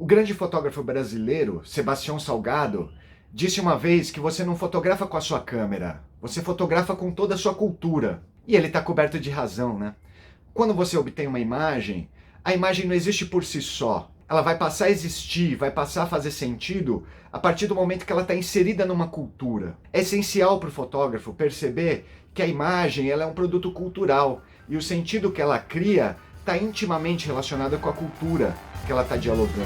O grande fotógrafo brasileiro, Sebastião Salgado, disse uma vez que você não fotografa com a sua câmera, você fotografa com toda a sua cultura. E ele está coberto de razão, né? Quando você obtém uma imagem, a imagem não existe por si só. Ela vai passar a existir, vai passar a fazer sentido a partir do momento que ela está inserida numa cultura. É essencial para o fotógrafo perceber que a imagem ela é um produto cultural e o sentido que ela cria está intimamente relacionado com a cultura que ela está dialogando.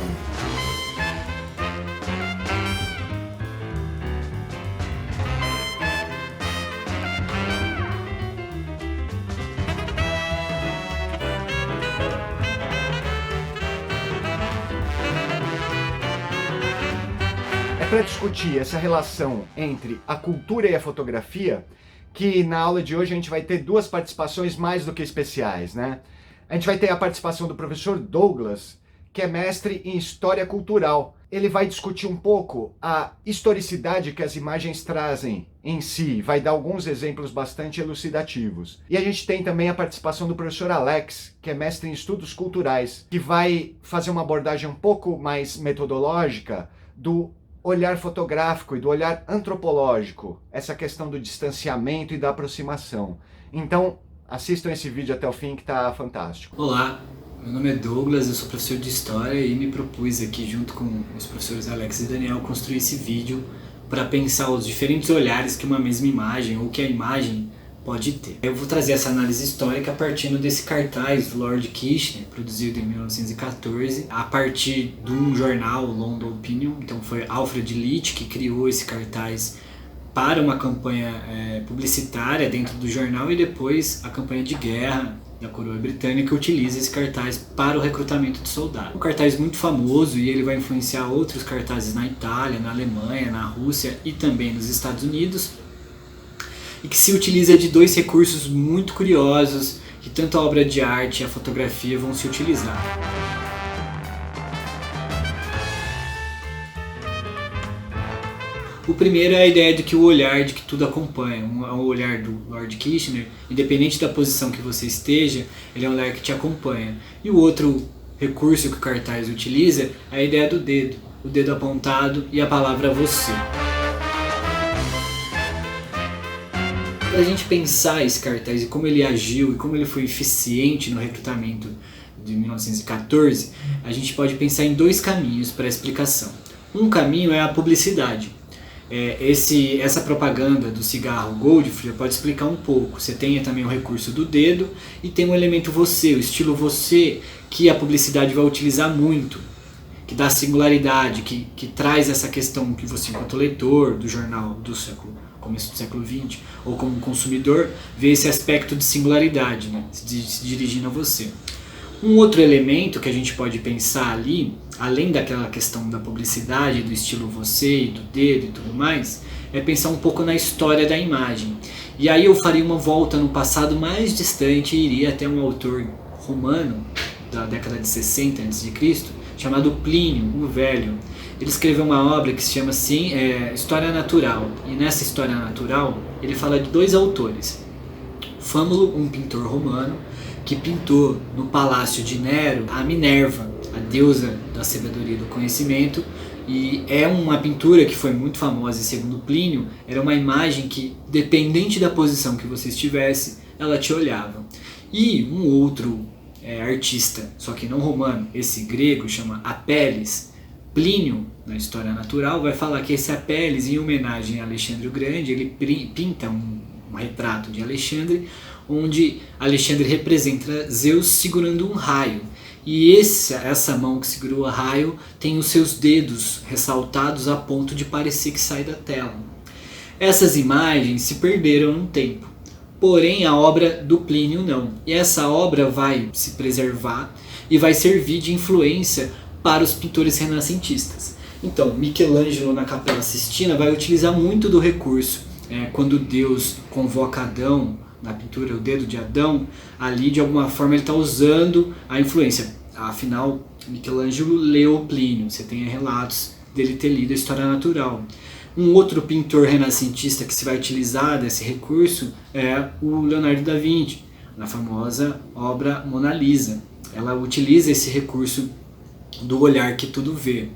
É para discutir essa relação entre a cultura e a fotografia que na aula de hoje a gente vai ter duas participações mais do que especiais, né? A gente vai ter a participação do professor Douglas, que é mestre em História Cultural. Ele vai discutir um pouco a historicidade que as imagens trazem em si, vai dar alguns exemplos bastante elucidativos. E a gente tem também a participação do professor Alex, que é mestre em Estudos Culturais, que vai fazer uma abordagem um pouco mais metodológica do olhar fotográfico e do olhar antropológico, essa questão do distanciamento e da aproximação. Então, assistam esse vídeo até o fim que está fantástico. Olá, meu nome é Douglas, eu sou professor de História e me propus aqui, junto com os professores Alex e Daniel, construir esse vídeo para pensar os diferentes olhares que uma mesma imagem ou que a imagem pode ter. Eu vou trazer essa análise histórica partindo desse cartaz do Lord Kitchener, produzido em 1914, a partir de um jornal, London Opinion. Então foi Alfred Leach que criou esse cartaz para uma campanha publicitária dentro do jornal, e depois a campanha de guerra da coroa britânica utiliza esse cartaz para o recrutamento de soldados. Um cartaz muito famoso, e ele vai influenciar outros cartazes na Itália, na Alemanha, na Rússia e também nos Estados Unidos, e que se utiliza de dois recursos muito curiosos que tanto a obra de arte e a fotografia vão se utilizar. O primeiro é a ideia de que o olhar de que tudo acompanha. O olhar do Lord Kitchener, independente da posição que você esteja, ele é um olhar que te acompanha. E o outro recurso que o cartaz utiliza é a ideia do dedo. O dedo apontado e a palavra você. Para a gente pensar esse cartaz e como ele agiu e como ele foi eficiente no recrutamento de 1914, a gente pode pensar em dois caminhos para a explicação. Um caminho é a publicidade. Essa propaganda do cigarro Goldfinger pode explicar um pouco. Você tem também o recurso do dedo e tem o elemento você, o estilo você, que a publicidade vai utilizar muito, que dá singularidade, que traz essa questão que você, enquanto leitor do jornal do começo do século XX, ou como consumidor, vê esse aspecto de singularidade, né, se dirigindo a você. Um outro elemento que a gente pode pensar ali, além daquela questão da publicidade, do estilo você e do dedo e tudo mais, é pensar um pouco na história da imagem. E aí eu faria uma volta no passado mais distante e iria até um autor romano da década de 60 a.C., chamado Plínio o Velho. Ele escreveu uma obra que se chama assim, História Natural. E nessa História Natural ele fala de dois autores. Fâmulo, um pintor romano, que pintou no palácio de Nero a Minerva, a deusa da sabedoria e do conhecimento, e é uma pintura que foi muito famosa, e segundo Plínio, era uma imagem que, dependente da posição que você estivesse, ela te olhava. E um outro artista, só que não romano, esse grego, chama Apelles. Plínio, na História Natural, vai falar que esse Apelles, em homenagem a Alexandre o Grande, ele pinta um retrato de Alexandre, onde Alexandre representa Zeus segurando um raio. E essa mão que segurou o raio tem os seus dedos ressaltados a ponto de parecer que sai da tela. Essas imagens se perderam no tempo, porém a obra do Plínio não. E essa obra vai se preservar e vai servir de influência para os pintores renascentistas. Então, Michelangelo na Capela Sistina vai utilizar muito do recurso. Quando Deus convoca Adão, na pintura O Dedo de Adão, ali de alguma forma ele está usando a influência. Afinal, Michelangelo leu Plínio, você tem relatos dele ter lido a História Natural. Um outro pintor renascentista que se vai utilizar desse recurso é o Leonardo da Vinci, na famosa obra Mona Lisa. Ela utiliza esse recurso do olhar que tudo vê.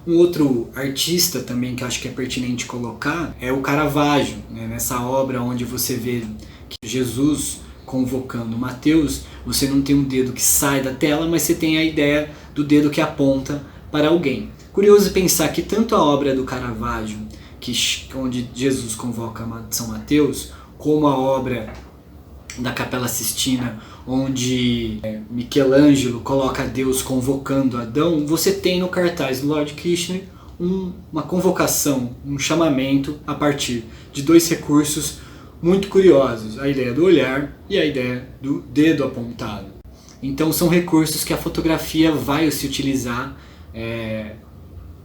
Um outro artista também que eu acho que é pertinente colocar é o Caravaggio, né? Nessa obra onde você vê que Jesus convocando Mateus, você não tem um dedo que sai da tela, mas você tem a ideia do dedo que aponta para alguém. Curioso pensar que tanto a obra do Caravaggio, onde Jesus convoca São Mateus, como a obra da Capela Sistina, onde Michelangelo coloca Deus convocando Adão, você tem no cartaz do Lord Kitchener uma convocação, um chamamento a partir de dois recursos muito curiosos, a ideia do olhar e a ideia do dedo apontado. Então são recursos que a fotografia vai se utilizar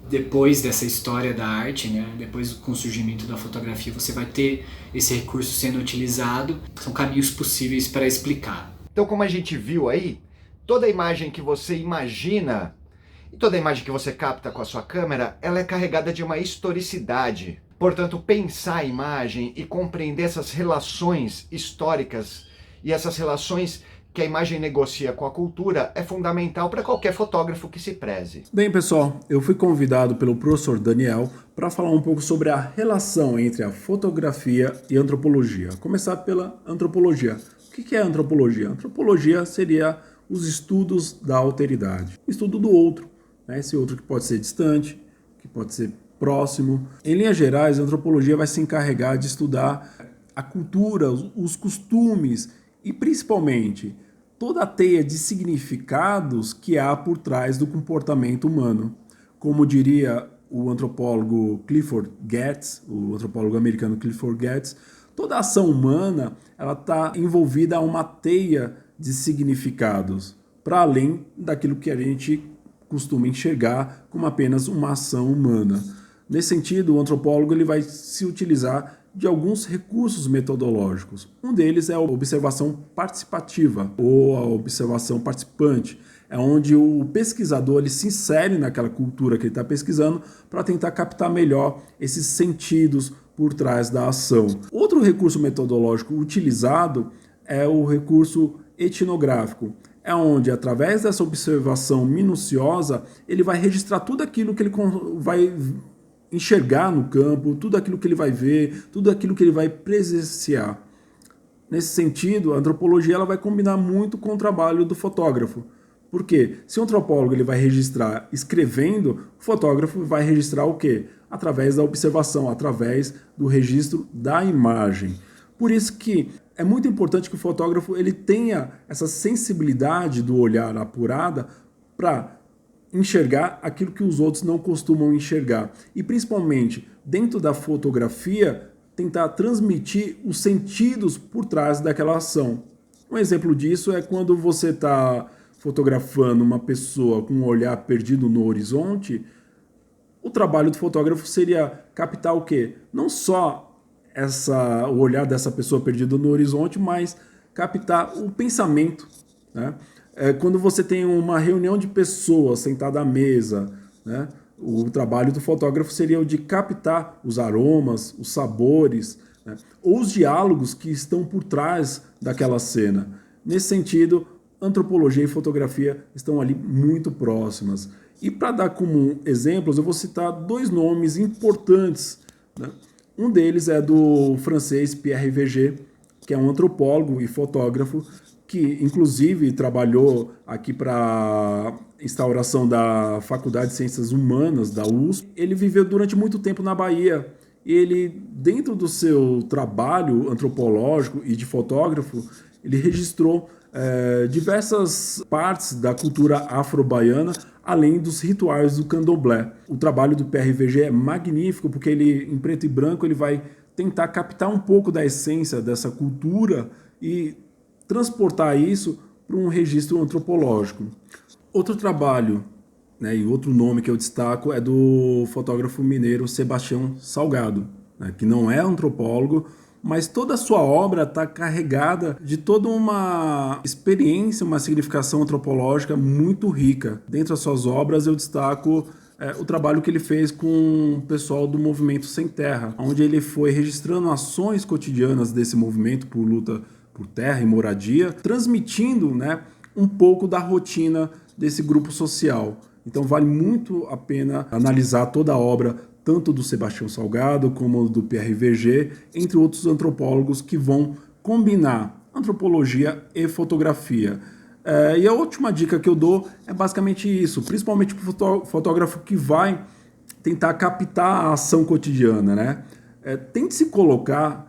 depois dessa história da arte, né? Depois com o surgimento da fotografia, você vai ter esse recurso sendo utilizado. São caminhos possíveis para explicar. Então, como a gente viu aí, toda imagem que você imagina e toda imagem que você capta com a sua câmera, ela é carregada de uma historicidade. Portanto, pensar a imagem e compreender essas relações históricas e essas relações que a imagem negocia com a cultura é fundamental para qualquer fotógrafo que se preze. Bem, pessoal, eu fui convidado pelo professor Daniel para falar um pouco sobre a relação entre a fotografia e a antropologia. Vou começar pela antropologia. O que é antropologia? Antropologia seria os estudos da alteridade, o estudo do outro, né? Esse outro que pode ser distante, que pode ser próximo. Em linhas gerais, a antropologia vai se encarregar de estudar a cultura, os costumes e principalmente toda a teia de significados que há por trás do comportamento humano. Como diria o antropólogo Clifford Geertz, o antropólogo americano Clifford Geertz, toda ação humana ela está envolvida a uma teia de significados, para além daquilo que a gente costuma enxergar como apenas uma ação humana. Nesse sentido, o antropólogo ele vai se utilizar de alguns recursos metodológicos. Um deles é a observação participativa ou a observação participante. É onde o pesquisador ele se insere naquela cultura que ele está pesquisando para tentar captar melhor esses sentidos por trás da ação. Outro recurso metodológico utilizado é o recurso etnográfico. É onde, através dessa observação minuciosa, ele vai registrar tudo aquilo que ele vai enxergar no campo, tudo aquilo que ele vai ver, tudo aquilo que ele vai presenciar. Nesse sentido, a antropologia ela vai combinar muito com o trabalho do fotógrafo. Porque se o antropólogo ele vai registrar escrevendo, o fotógrafo vai registrar o quê? Através da observação, através do registro da imagem. Por isso que é muito importante que o fotógrafo ele tenha essa sensibilidade do olhar apurada para enxergar aquilo que os outros não costumam enxergar. E principalmente, dentro da fotografia, tentar transmitir os sentidos por trás daquela ação. Um exemplo disso é quando você está fotografando uma pessoa com um olhar perdido no horizonte, o trabalho do fotógrafo seria captar o quê? Não só o olhar dessa pessoa perdida no horizonte, mas captar o pensamento, né? Quando você tem uma reunião de pessoas sentadas à mesa, né, o trabalho do fotógrafo seria o de captar os aromas, os sabores, né, ou os diálogos que estão por trás daquela cena. Nesse sentido, antropologia e fotografia estão ali muito próximas. E para dar como exemplos, eu vou citar dois nomes importantes, né? Um deles é do francês Pierre Verger, que é um antropólogo e fotógrafo, que inclusive trabalhou aqui para a instauração da Faculdade de Ciências Humanas da USP. Ele viveu durante muito tempo na Bahia e ele, dentro do seu trabalho antropológico e de fotógrafo, ele registrou diversas partes da cultura afro-baiana, além dos rituais do candomblé. O trabalho do Pierre Verger é magnífico porque ele, em preto e branco, ele vai tentar captar um pouco da essência dessa cultura e transportar isso para um registro antropológico. Outro trabalho, né, e outro nome que eu destaco é do fotógrafo mineiro Sebastião Salgado, né, que não é antropólogo, mas toda a sua obra está carregada de toda uma experiência, uma significação antropológica muito rica. Dentre as suas obras eu destaco o trabalho que ele fez com o pessoal do Movimento Sem Terra, onde ele foi registrando ações cotidianas desse movimento por luta por terra e moradia, transmitindo, né, um pouco da rotina desse grupo social. Então vale muito a pena analisar toda a obra, tanto do Sebastião Salgado como do Pierre Verger, entre outros antropólogos que vão combinar antropologia e fotografia. E a última dica que eu dou é basicamente isso, principalmente para o fotógrafo que vai tentar captar a ação cotidiana, né? Tente se colocar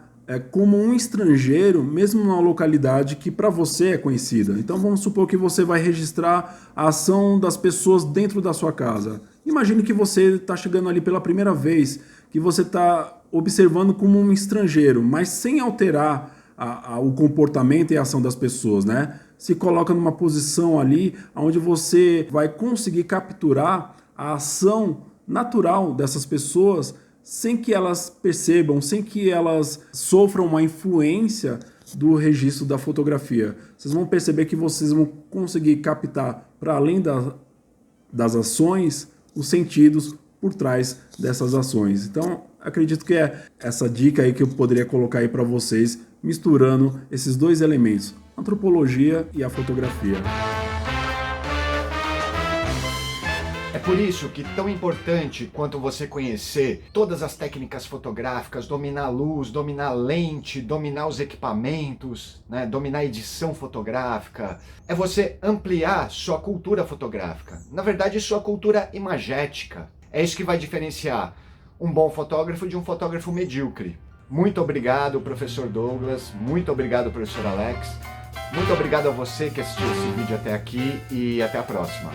como um estrangeiro, mesmo numa localidade que para você é conhecida. Então vamos supor que você vai registrar a ação das pessoas dentro da sua casa. Imagine que você está chegando ali pela primeira vez, que você está observando como um estrangeiro, mas sem alterar o comportamento e a ação das pessoas, né? Se coloca numa posição ali onde você vai conseguir capturar a ação natural dessas pessoas sem que elas percebam, sem que elas sofram uma influência do registro da fotografia. Vocês vão perceber que vocês vão conseguir captar, para além das ações, os sentidos por trás dessas ações. Então, acredito que é essa dica aí que eu poderia colocar aí para vocês, misturando esses dois elementos, a antropologia e a fotografia. É por isso que tão importante quanto você conhecer todas as técnicas fotográficas, dominar a luz, dominar a lente, dominar os equipamentos, né, dominar a edição fotográfica, é você ampliar sua cultura fotográfica. Na verdade, sua cultura imagética. É isso que vai diferenciar um bom fotógrafo de um fotógrafo medíocre. Muito obrigado, professor Douglas. Muito obrigado, professor Alex. Muito obrigado a você que assistiu esse vídeo até aqui e até a próxima.